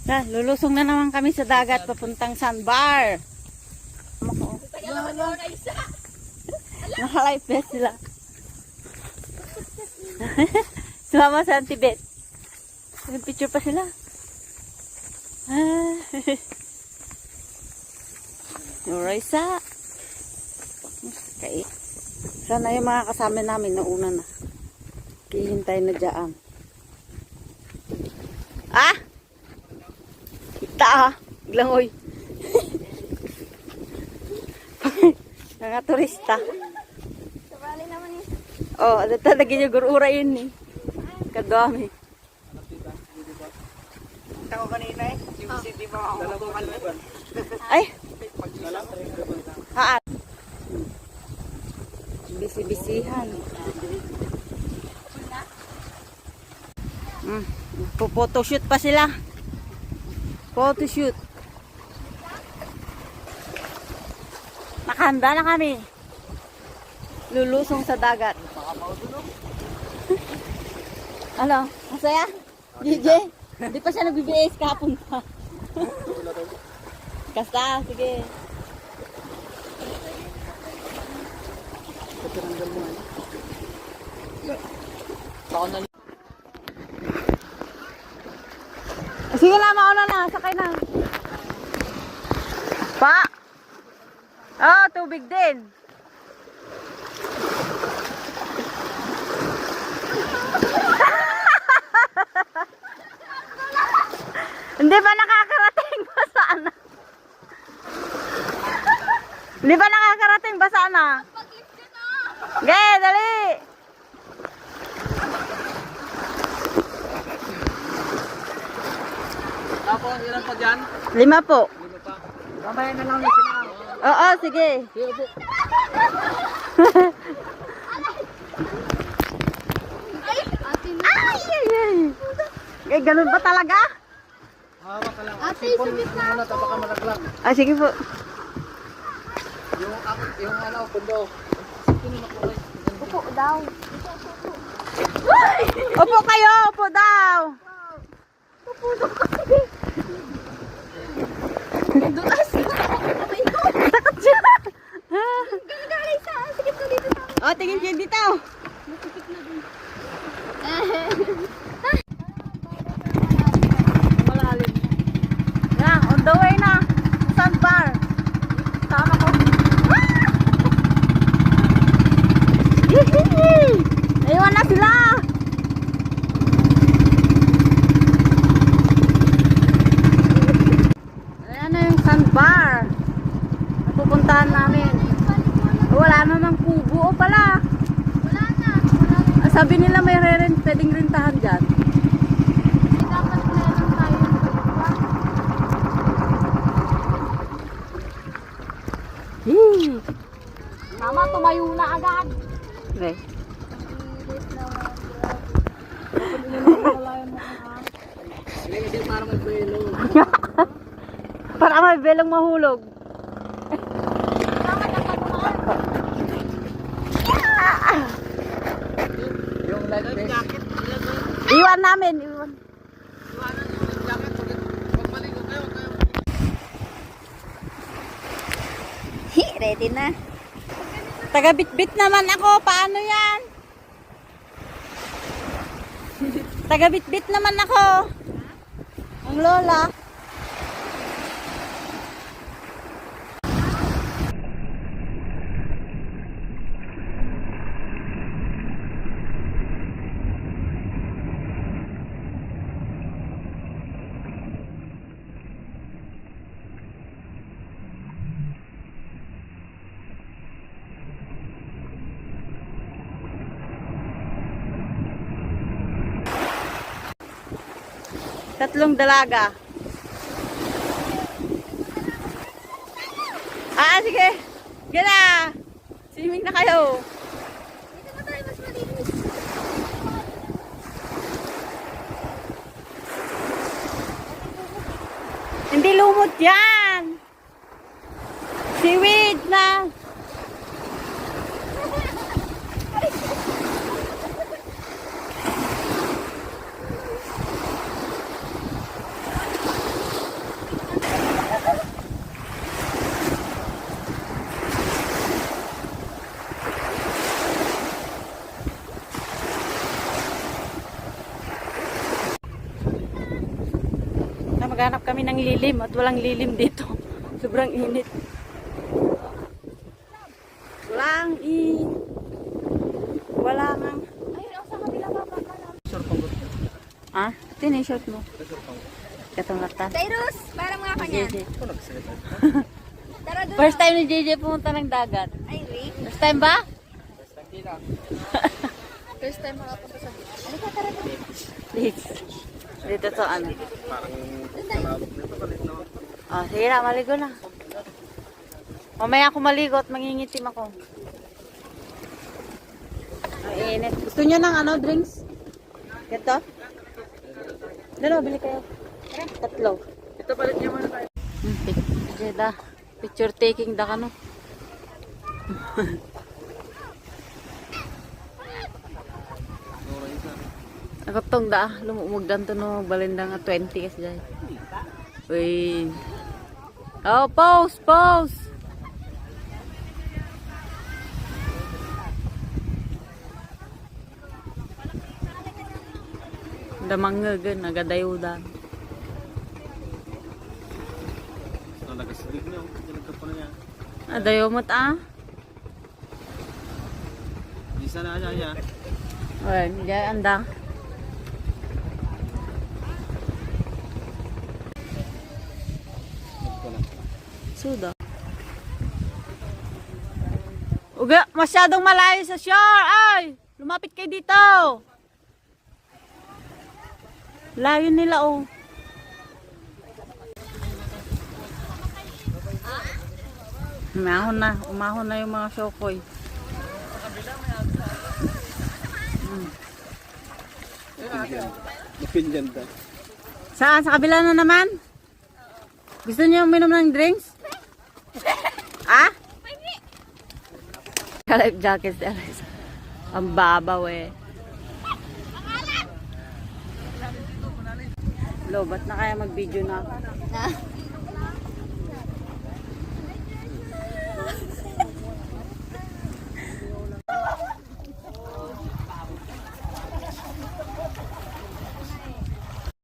Yan, lulusong na naman kami sa dagat papuntang sandbar. Naka-life vest sila. Sumama sa Tibet. May picture pa sila. Yorisa. Okay. Sana yung mga kasama namin nauna na. Kihintay na dyan. Ah! Kita ah. Glangoy. Mga turista. Sabali naman yun. Oh, ada lagi yung gurura yun eh. Kadami. Ako kanina eh. Yung city ba ako mabukan mo? Ay! Haat. Bisi-bisihan. Photoshoot pa sila. Photoshoot. Nakahanda na kami. Lulusong sa dagat. Ano? Masaya? DJ? Hindi pa siya nag-BBS kahapon pa. Kasta, sige. Sige na, mauna na. Sakay na. Pa! Oh, tubig din. Hindi ba nakakarating ba sana? Hindi ba nakakarating ba sana? Okay, dali. Tapos ilan pa dyan? 5 po. 5 pa. Mamaya na lang sila. Oo, sige. Sige po. Ay, ganun ba talaga? Hawak ka lang. Ate, Sipon sumit na muna, ako. baka malaglag. Ah, sige po. Yung ano, pundo. Upo daw. Upo kayo, upo daw. Dulas. Takot siya. Galing sa sikip na dito sa. Oh, tingin siya dito. Sikip na dun. Malalim. Yan, on the way na. Sandbar. Sama ko. Hihihi! Aywan na sila. Ayan na yung sandbar. Pupuntahan namin. Wala namang kubo pala. Wala na. Wala na. Sabi nila may pwedeng rentahan dyan. Dapat meron tayo. Mama, tumayo na agad. Okay. Hindi kasi parang may pelo. Para may belong mahulog. Yung life jacket. Iwan namin. Iwan. Iwanan yung life jacket. Pag maligo kayo, kayo. Ready na. Taga-bit-bit naman ako. Paano yan? Taga-bit-bit naman ako. Ang lola. Tatlong dalaga. Ah, sige. Sige na. Swimming na kayo. Dito na tayo, mas malinis. Hindi lumot yan. Seaweed na. maghanap kami ng lilim at walang lilim dito. Sobrang init. Wala nga. Ay, sa kabila pa pa. Ah, ito na yung short mo. Katong latan. Cyrus, parang mga kanya. JJ. Tara doon. First time ni JJ pumunta ng dagat. Ay, Rick. First time ba? First time makapunta sa beach. Ano ka, tara doon. Please. Dito to ano. Parang Oh, sige na, maligo na. Mamaya ako maligo at mangingitim ako. Ang init. Gusto niyo ng ano, drinks? Ito? Dalo, bili kayo. Tatlo. ito palit niyo muna tayo. Picture taking da kano. Ako tong da, lumumugdan to no, balindang 20 kasi dyan. Uy. Oh, pause, pause. Damangagan, nagadayudan. Nagasigig niyo. Ginagka pa na niya. Adayomot ah. Di sana niya. Well, diyan andang. Suda. Uga, masyadong malayo sa shore. Ay, lumapit kayo dito. Layo nila oh. Umahon na yung mga shokoy. Napinjan ta. Saan? Sa kabila na naman? Gusto niyo uminom ng drinks? Ah? Life jacket si Alex. Ang babaw eh. Lo, ba't na kaya mag-video na ako?